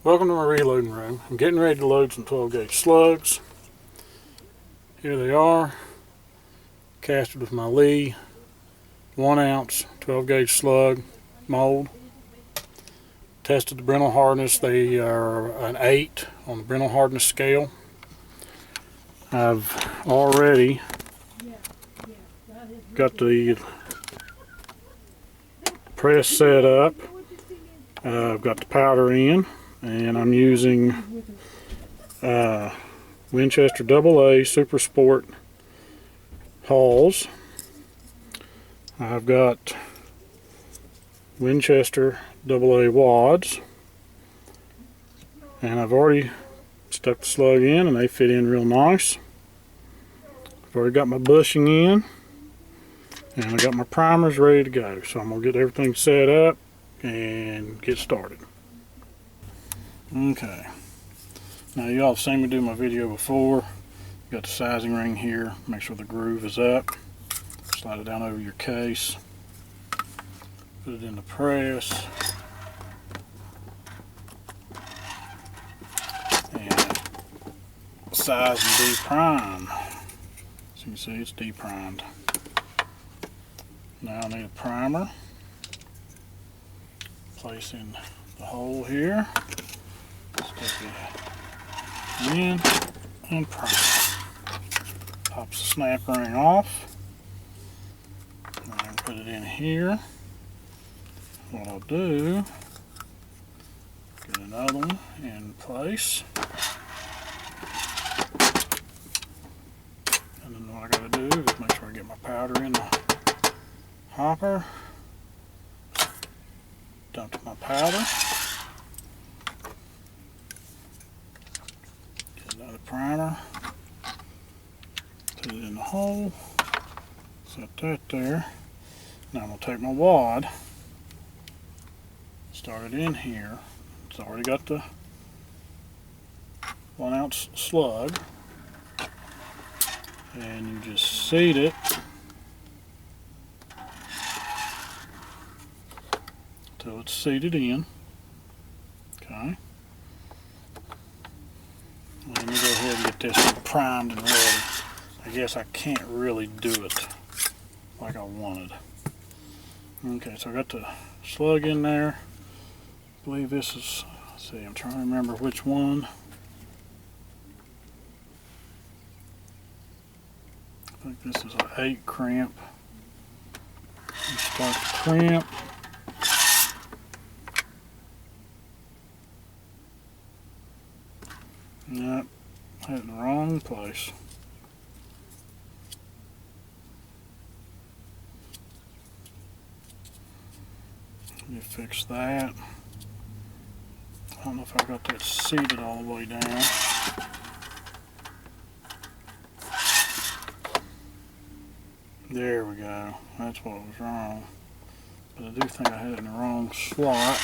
Welcome to my reloading room. I'm getting ready to load some 12 gauge slugs. Here they are, casted with my Lee 1 ounce 12 gauge slug mold. Tested the brittle hardness. They are an 8 on the brittle hardness scale. I've already got the press set up. I've got the powder in, and I'm using Winchester AA Super Sport hulls. I've got Winchester AA wads, and I've already stuck the slug in and they fit in real nice. I've already got my bushing in, and I got my primers ready to go, so I'm going to get everything set up and get started. Okay, now y'all have seen me do my video before. Got the sizing ring here, make sure the groove is up, slide it down over your case, put it in the press, and size and deprime. As you can see, it's deprimed. Now I need a primer. Place in the hole here, stick it in, and prime. Pops the snap ring off, and put it in here. What I'll do, get another one in place, and then what I got to do is make sure I get my powder in the hopper. Dump my powder. Get another primer. Put it in the hole. Set that there. Now I'm going to take my wad. Start it in here. It's already got the 1 ounce slug. And you just seat it till it's seated in. Okay. Let me go ahead and get this primed and ready. I guess I can't really do it like I wanted. Okay, so I got the slug in there. I believe this is, let's see, I'm trying to remember which one. I think this is an 8 crimp. You start the crimp. Nope, I hit in the wrong place. Let me fix that. I don't know if I got that seated all the way down. There we go. That's what was wrong. But I do think I had it in the wrong slot.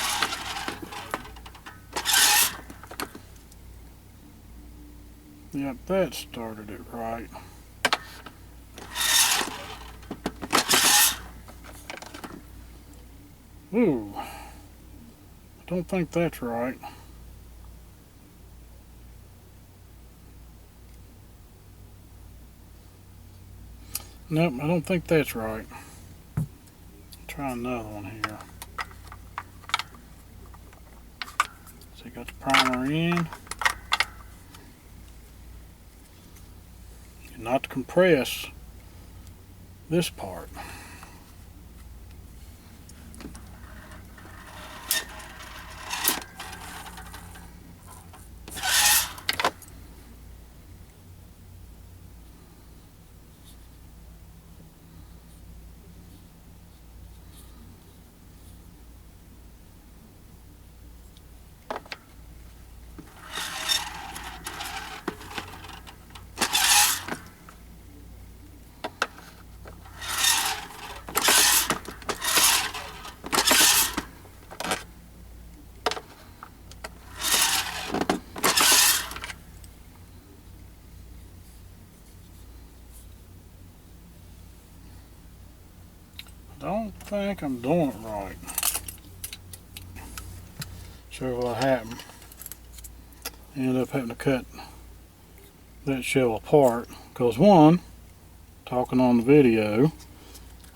Yep, that started it right. Ooh, I don't think that's right. Nope, I don't think that's right. Try another one here. So you got the primer in. Not to compress this part. Don't think I'm doing it right. Show you what happened. ended up having to cut that shell apart because one, talking on the video,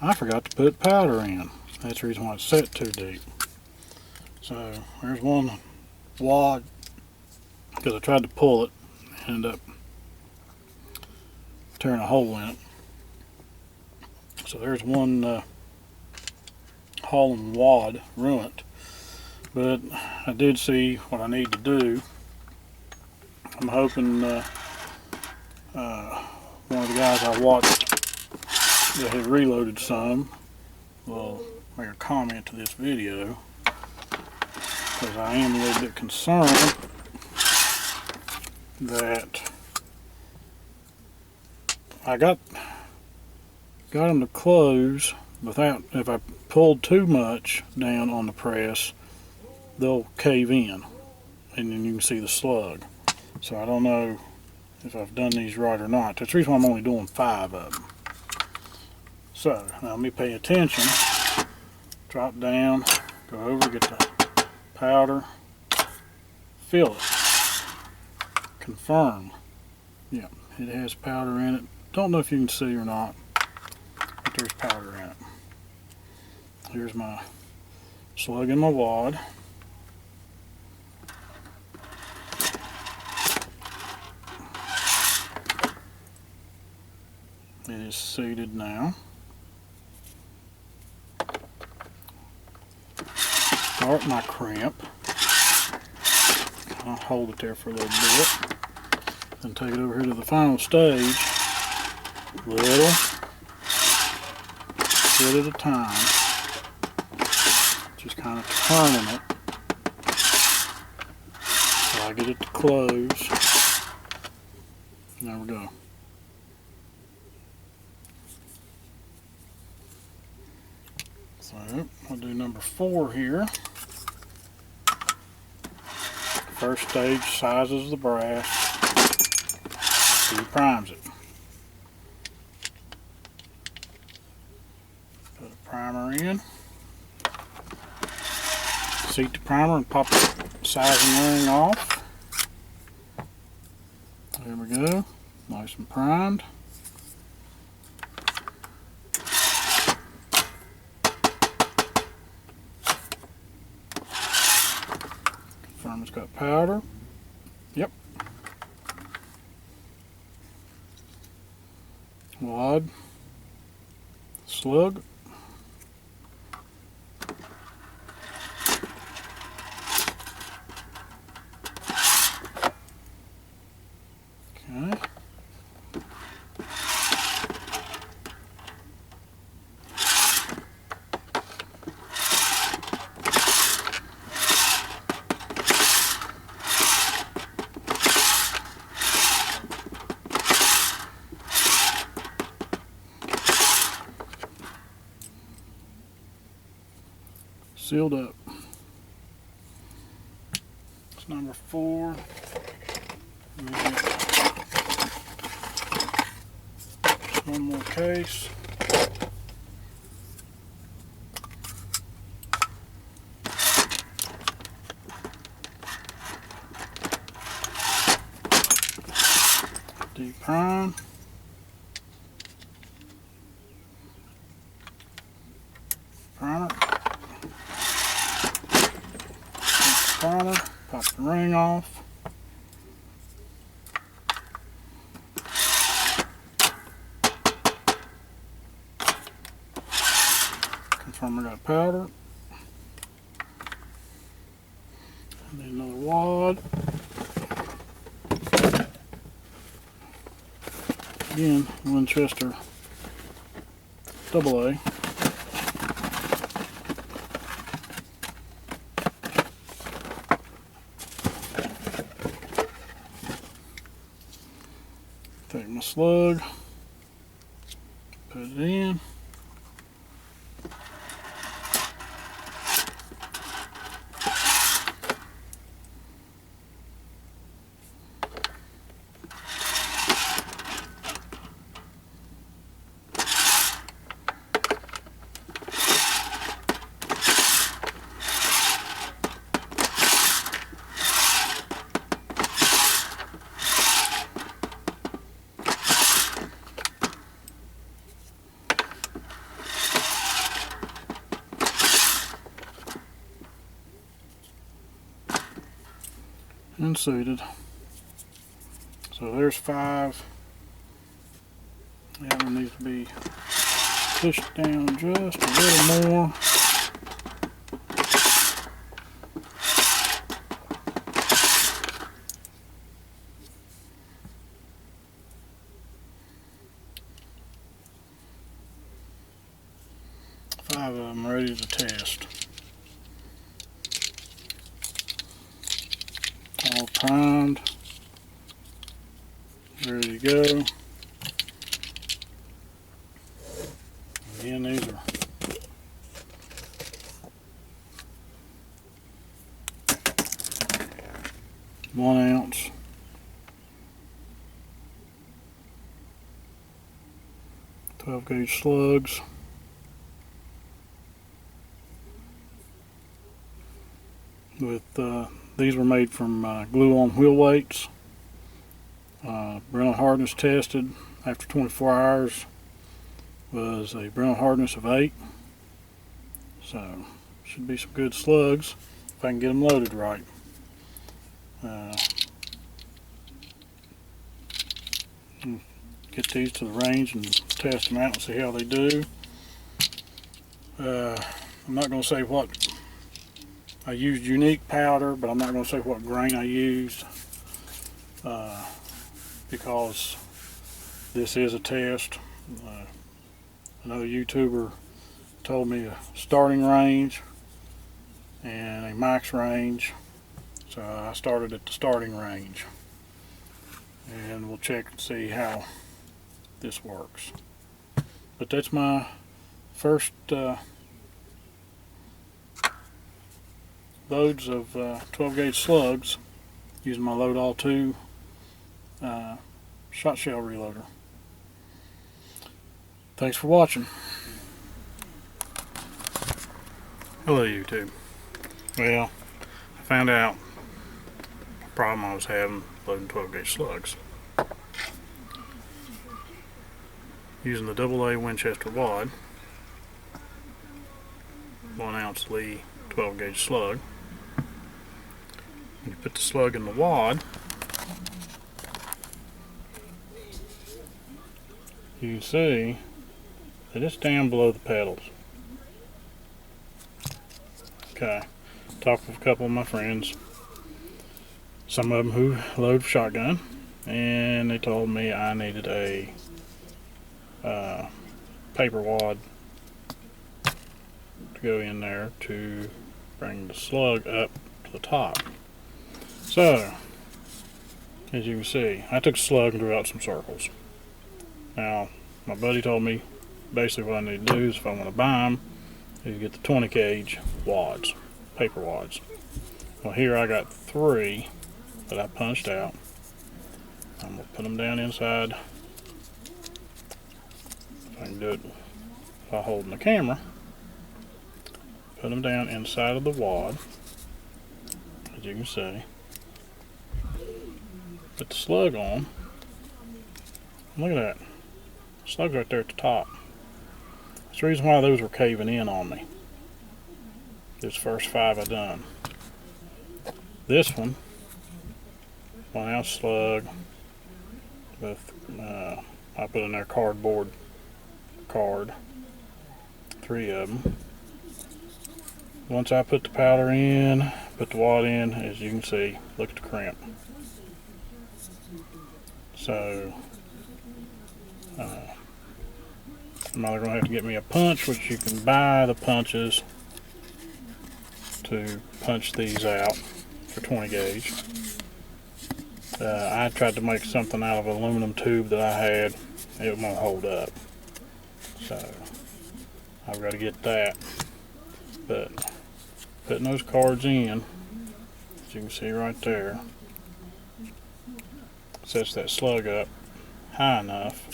I forgot to put powder in. That's the reason why it's set too deep. So there's one wad, because I tried to pull it, ended up tearing a hole in it. So there's one hauling wad ruined. But I did see what I need to do. I'm hoping one of the guys I watched that had reloaded some will make a comment to this video, because I am a little bit concerned that I got them to close without, if I pulled too much down on the press, they'll cave in and then you can see the slug. So I don't know if I've done these right or not. That's the reason why I'm only doing 5 of them. So now let me pay attention, drop down, go over, get the powder, fill it, confirm. Yeah, it has powder in it. Don't know if you can see or not, but there's powder in it. Here's my slug in my wad. It is seated now. Start my crimp. I'll hold it there for a little bit. Then take it over here to the final stage. Little bit at a time. Just kind of turning it so I get it to close. There we go. So I'll do number 4 here. First stage sizes the brass. He primes it. Put a primer in. Seat the primer and pop the sizing ring off. There we go. Nice and primed. Confirm it's got powder. Yep. Wad. Slug. Okay. Sealed up. It's number 4. One more case. Deprime. Primer. Primer. Pop the ring off. Confirm I got powder. And then another wad. Again, Winchester AA. Take my slug, put it in. and seated. So there's 5. That one needs to be pushed down just a little more. Five of them ready to test. All primed, ready to go. Again, these are one ounce, .12-gauge slugs. With these were made from glue-on wheel weights. Brental hardness tested after 24 hours was a Brental hardness of 8. So should be some good slugs if I can get them loaded right. Get these to the range and test them out and see how they do. I'm not going to say what I used. Unique powder, but I'm not going to say what grain I used because this is a test. Another YouTuber told me a starting range and a max range, so I started at the starting range, and we'll check and see how this works. But that's my first loads of 12-gauge slugs using my Load All 2 shot shell reloader. Thanks for watching. Hello YouTube. Well, I found out the problem I was having loading 12-gauge slugs. Using the AA Winchester wad, 1 ounce Lee 12-gauge slug. You put the slug in the wad, you can see that it's down below the pedals. Okay, talked with a couple of my friends, some of them who load shotgun, and they told me I needed a paper wad to go in there to bring the slug up to the top. So, as you can see, I took a slug and drew out some circles. Now, my buddy told me basically what I need to do is, if I want to buy them, is get the 20-gauge wads, paper wads. Well, here I got 3 that I punched out. I'm going to put them down inside. If I can do it while holding the camera. Put them down inside of the wad, as you can see. Put the slug on. Look at that. The slug's right there at the top. That's the reason why those were caving in on me. This first 5 I done. This one, 1 ounce slug with, I put in there cardboard card. 3 of them. Once I put the powder in, put the wad in, as you can see, look at the crimp. So, I'm either going to have to get me a punch, which you can buy the punches to punch these out for 20 gauge. I tried to make something out of an aluminum tube that I had. It won't hold up. So, I've got to get that. But, putting those cards in, as you can see right there, sets that slug up high enough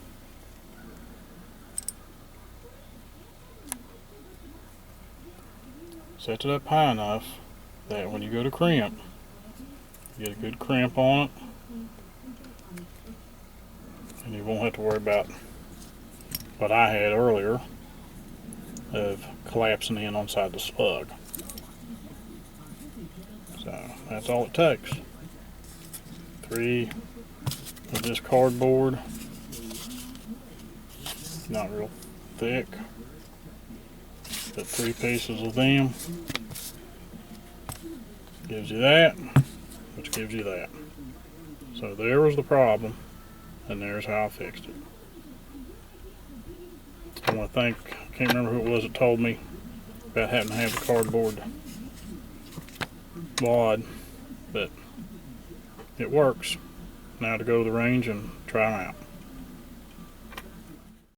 that when you go to crimp, you get a good crimp on it, and you won't have to worry about what I had earlier of collapsing in on side the slug. So that's all it takes. 3 of this cardboard, not real thick, but 3 pieces of them gives you that, which gives you that. So there was the problem, and there's how I fixed it. I want to thank, I can't remember who it was that told me about having to have the cardboard wad, but it works. Now to go to the range and try them out.